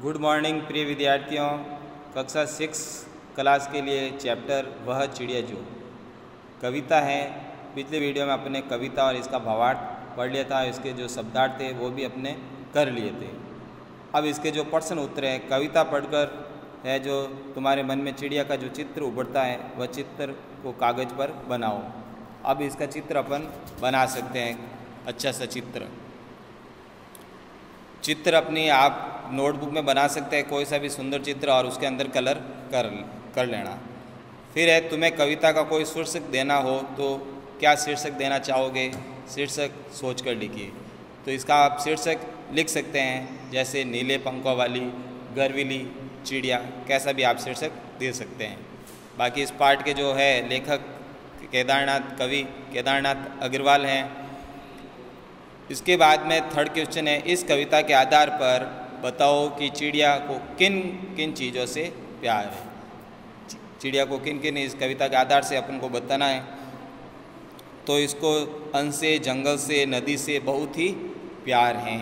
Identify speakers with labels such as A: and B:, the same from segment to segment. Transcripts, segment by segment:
A: Good morning प्रिय विद्यार्थियों। कक्षा 6 क्लास के लिए चैप्टर वह चिड़िया जो कविता है। पिछले वीडियो में अपने कविता और इसका भावार्थ पढ़ लिया था। इसके जो शब्दार्थ थे वो भी अपने कर लिए थे। अब इसके जो प्रश्न उत्तर है, कविता पढ़कर है जो तुम्हारे मन में चिड़िया का जो चित्र उभरता है वह चित्र को कागज़ पर बनाओ। अब इसका चित्र अपन बना सकते हैं, अच्छा सा चित्र अपनी आप नोटबुक में बना सकते हैं, कोई सा भी सुंदर चित्र, और उसके अंदर कलर कर लेना। फिर है तुम्हें कविता का कोई शीर्षक देना हो तो क्या शीर्षक देना चाहोगे, शीर्षक सोच कर लिखिए। तो इसका आप शीर्षक लिख सकते हैं जैसे नीले पंखों वाली गर्वीली चिड़िया, कैसा भी आप शीर्षक दे सकते हैं। बाकी इस पाठ के जो है लेखक कवि केदारनाथ अग्रवाल हैं। इसके बाद में थर्ड क्वेश्चन है, इस कविता के आधार पर बताओ कि चिड़िया को किन किन चीज़ों से प्यार है। चिड़िया को किन किन इस कविता के आधार से अपन को बताना है। तो इसको अन्न से, जंगल से, नदी से बहुत ही प्यार हैं।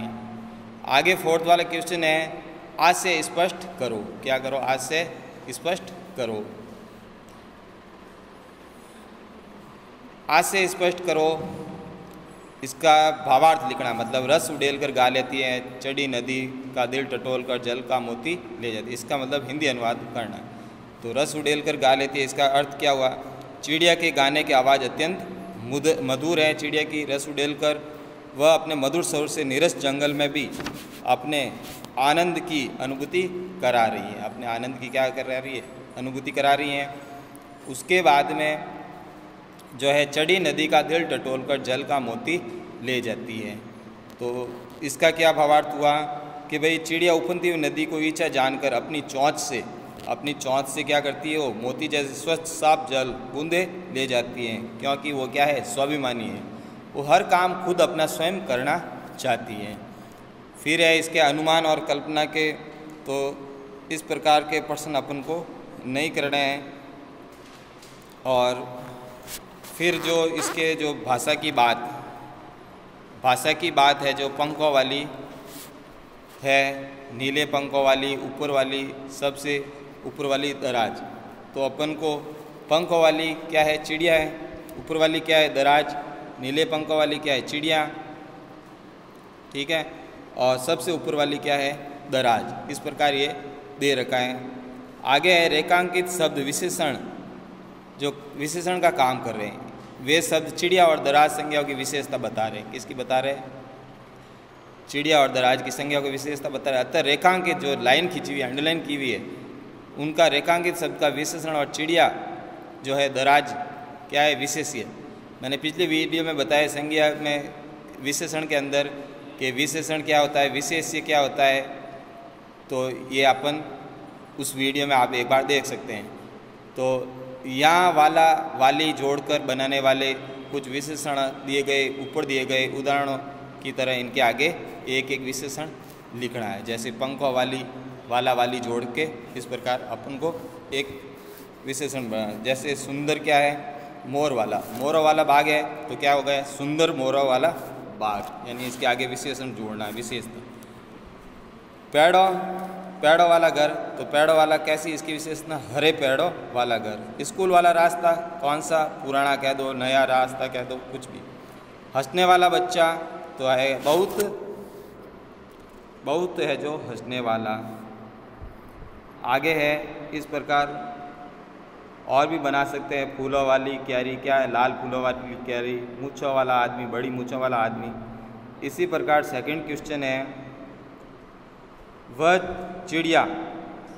A: आगे फोर्थ वाला क्वेश्चन है, आज से स्पष्ट करो। क्या करो? आज से स्पष्ट करो। आज से स्पष्ट करो, इसका भावार्थ लिखना, मतलब रस उड़ेल कर गा लेती है चढ़ी नदी का दिल टटोल कर जल का मोती ले जाती है। इसका मतलब हिंदी अनुवाद करना। तो रस उड़ेल कर गा लेती है, इसका अर्थ क्या हुआ? चिड़िया के गाने की आवाज़ अत्यंत मधुर है। चिड़िया की रस उड़ेल कर वह अपने मधुर स्वर से निरस जंगल में भी अपने आनंद की अनुभूति करा रही है। अपने आनंद की क्या करा रही है? अनुभूति करा रही हैं। उसके बाद में जो है चढ़ी नदी का दिल टटोल कर जल का मोती ले जाती है। तो इसका क्या भावार्थ हुआ कि भाई चिड़िया उफनती हुई नदी को ऊंचा जानकर अपनी चोंच से क्या करती है? वो मोती जैसे स्वच्छ साफ जल बूंदे ले जाती हैं, क्योंकि वो क्या है? स्वाभिमानी है। वो हर काम खुद अपना स्वयं करना चाहती है। फिर है इसके अनुमान और कल्पना के, तो इस प्रकार के प्रश्न अपन को नहीं करने हैं। और फिर जो इसके जो भाषा की बात है, जो पंखों वाली है, नीले पंखों वाली, ऊपर वाली, सबसे ऊपर वाली दराज। तो अपन को पंखों वाली क्या है? चिड़िया है। ऊपर वाली क्या है? दराज। नीले पंखों वाली क्या है? चिड़िया, ठीक है। और सबसे ऊपर वाली क्या है? दराज। इस प्रकार ये दे रखा है। आगे है रेखांकित शब्द विशेषण, जो विशेषण का काम कर रहे हैं। वे शब्द चिड़िया और दराज संज्ञाओं की विशेषता बता रहे हैं। किसकी बता रहे हैं? चिड़िया और दराज की संज्ञाओं की विशेषता बता रहे हैं। अतः रेखांकित जो लाइन खींची हुई है, अंडरलाइन की हुई है, उनका रेखांकित शब्द का विशेषण, और चिड़िया जो है दराज क्या है? विशेष्य। मैंने पिछले वीडियो में बताया संज्ञा में विशेषण के अंदर कि विशेषण क्या होता है, विशेष्य क्या होता है। तो ये अपन उस वीडियो में आप एक बार देख सकते हैं। तो यहाँ वाला वाली जोड़कर बनाने वाले कुछ विशेषण दिए गए, ऊपर दिए गए उदाहरणों की तरह इनके आगे एक एक विशेषण लिखना है। जैसे पंखों वाली, वाला वाली जोड़ के इस प्रकार अपन को एक विशेषण बनाना। जैसे सुंदर क्या है? मोर वाला बाग है, तो क्या हो गया? सुंदर मोरों वाला बाग, यानी इसके आगे विशेषण जोड़ना है, विशेषता। पेड़ों वाला घर, तो पेड़ों वाला कैसी इसकी विशेषता? हरे पेड़ों वाला घर। स्कूल वाला रास्ता कौन सा? पुराना कह दो, नया रास्ता कह दो, कुछ भी। हंसने वाला बच्चा तो है बहुत है जो हंसने वाला। आगे है इस प्रकार और भी बना सकते हैं। फूलों वाली क्यारी क्या है? लाल फूलों वाली क्यारी। मूँछों वाला आदमी, बड़ी मूँछों वाला आदमी। इसी प्रकार सेकंड क्वेश्चन है, वह चिड़िया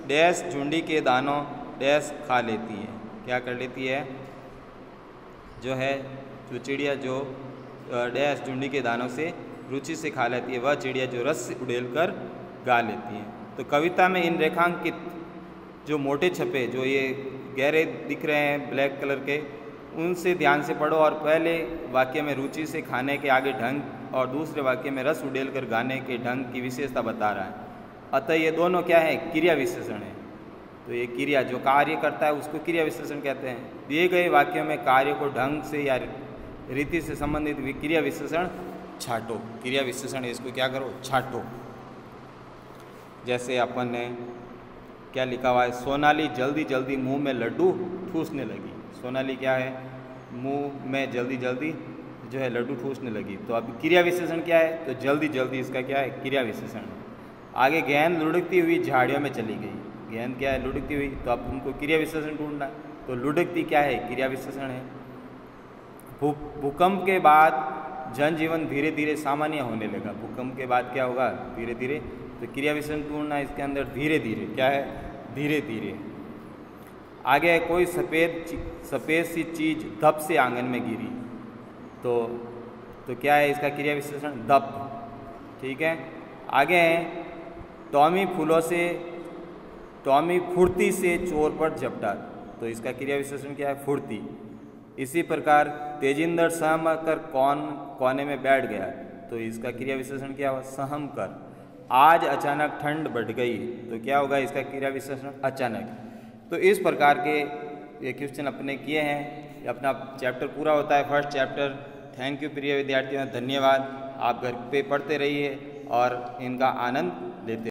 A: डैश झुंडी के दानों डैश खा लेती है। क्या कर लेती है? जो है जो चिड़िया जो डैश झुंडी के दानों से रुचि से खा लेती है, वह चिड़िया जो रस उड़ेल कर गा लेती है। तो कविता में इन रेखांकित जो मोटे छपे, जो ये गहरे दिख रहे हैं ब्लैक कलर के, उनसे ध्यान से पढ़ो। और पहले वाक्य में रुचि से खाने के आगे ढंग, और दूसरे वाक्य में रस उड़ेल कर गाने के ढंग की विशेषता बता रहा है। अतः ये दोनों क्या है? क्रिया विशेषण है। तो ये क्रिया जो कार्य करता है उसको क्रिया विशेषण कहते हैं। दिए गए वाक्यों में कार्य को ढंग से या रीति से संबंधित क्रिया विशेषण छाटो। क्रिया विशेषण इसको क्या करो? छाटो। जैसे अपन ने क्या लिखा हुआ है, सोनाली जल्दी जल्दी मुंह में लड्डू ठूसने लगी। सोनाली क्या है, मुंह में जल्दी जल्दी जो है लड्डू ठूसने लगी। तो अब क्रिया विशेषण क्या है, तो जल्दी जल्दी इसका क्या है, क्रिया विशेषण है। आगे गेंद लुढ़कती हुई झाड़ियों में चली गई। गेंद क्या है, लुढ़कती हुई, तो अब उनको क्रिया विशेषण ढूंढना है। तो लुढ़कती क्या है, क्रिया विशेषण है। भूकंप के बाद जनजीवन धीरे धीरे सामान्य होने लगा। भूकंप के बाद क्या होगा, धीरे धीरे, तो क्रिया विशेषण ढूंढना है इसके अंदर, धीरे धीरे क्या है, धीरे धीरे। आगे है, कोई सफ़ेद सी चीज धप से आंगन में गिरी। तो क्या है इसका क्रिया विशेषण, धप। ठीक है। आगे है, टॉमी फुर्ती से चोर पर झपटा। तो इसका क्रिया विशेषण क्या है, फुर्ती। इसी प्रकार तेजिंदर सहम कर कोने में बैठ गया। तो इसका क्रिया विशेषण क्या हुआ, सहम कर। आज अचानक ठंड बढ़ गई। तो क्या होगा इसका क्रिया विशेषण, अचानक। तो इस प्रकार के ये क्वेश्चन अपने किए हैं। अपना चैप्टर पूरा होता है, फर्स्ट चैप्टर। थैंक यू प्रिय विद्यार्थियों, धन्यवाद। आप घर पे पढ़ते रहिए और इनका आनंद लेते